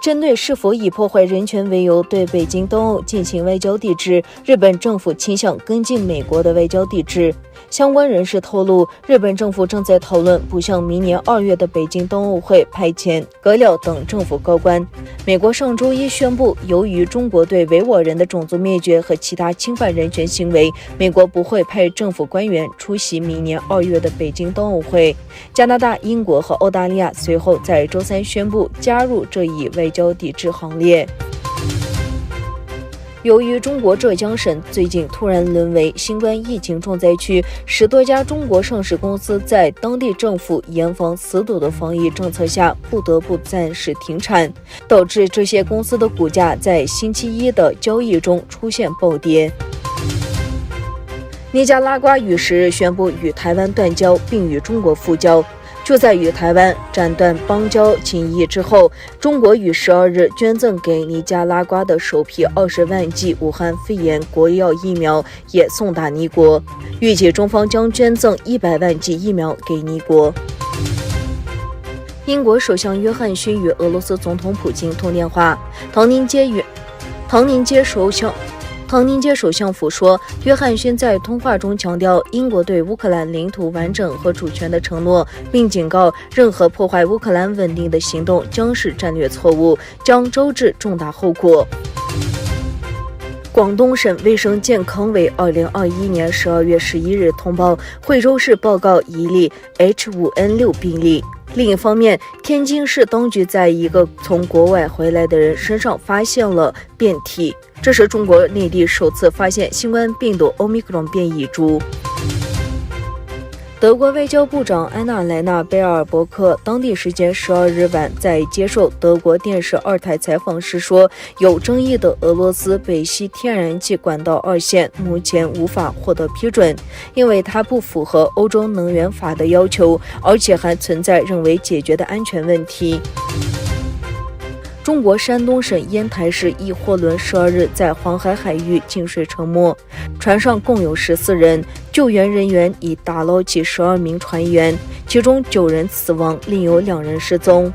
针对是否以破坏人权为由对北京东欧进行外交抵制，日本政府倾向跟进美国的外交抵制。相关人士透露，日本政府正在讨论不向明年2月的北京冬奥会派遣阁僚等政府高官。美国上周一宣布，由于中国对维吾尔人的种族灭绝和其他侵犯人权行为，美国不会派政府官员出席明年2月的北京冬奥会。加拿大、英国和澳大利亚随后在周三宣布加入这一外交抵制行列。由于中国浙江省最近突然沦为新冠疫情重灾区，10多家中国上市公司在当地政府严防死堵的防疫政策下不得不暂时停产，导致这些公司的股价在星期一的交易中出现暴跌。尼加拉瓜于10日宣布与台湾断交，并与中国复交。就在与台湾斩断邦交情谊之后，中国于12日捐赠给尼加拉瓜的首批20万剂武汉肺炎国药疫苗也送达尼国，预计中方将捐赠100万剂疫苗给尼国。英国首相约翰逊与俄罗斯总统普京通电话，唐宁街首相府说，约翰逊在通话中强调英国对乌克兰领土完整和主权的承诺，并警告任何破坏乌克兰稳定的行动将是战略错误，将招致重大后果。广东省卫生健康委2021年12月11日通报，惠州市报告一例 H5N6 病例。另一方面，天津市当局在一个从国外回来的人身上发现了变体，这是中国内地首次发现新冠病毒 Omicron 变异株。德国外交部长安娜莱纳贝尔伯克当地时间12日晚在接受德国电视2台采访时说，有争议的俄罗斯北溪天然气管道2线目前无法获得批准，因为它不符合欧洲能源法的要求，而且还存在仍未解决的安全问题。中国山东省烟台市一货轮12日在黄海海域进水沉没，船上共有14人，救援人员已打捞起12名船员，其中9人死亡，另有2人失踪。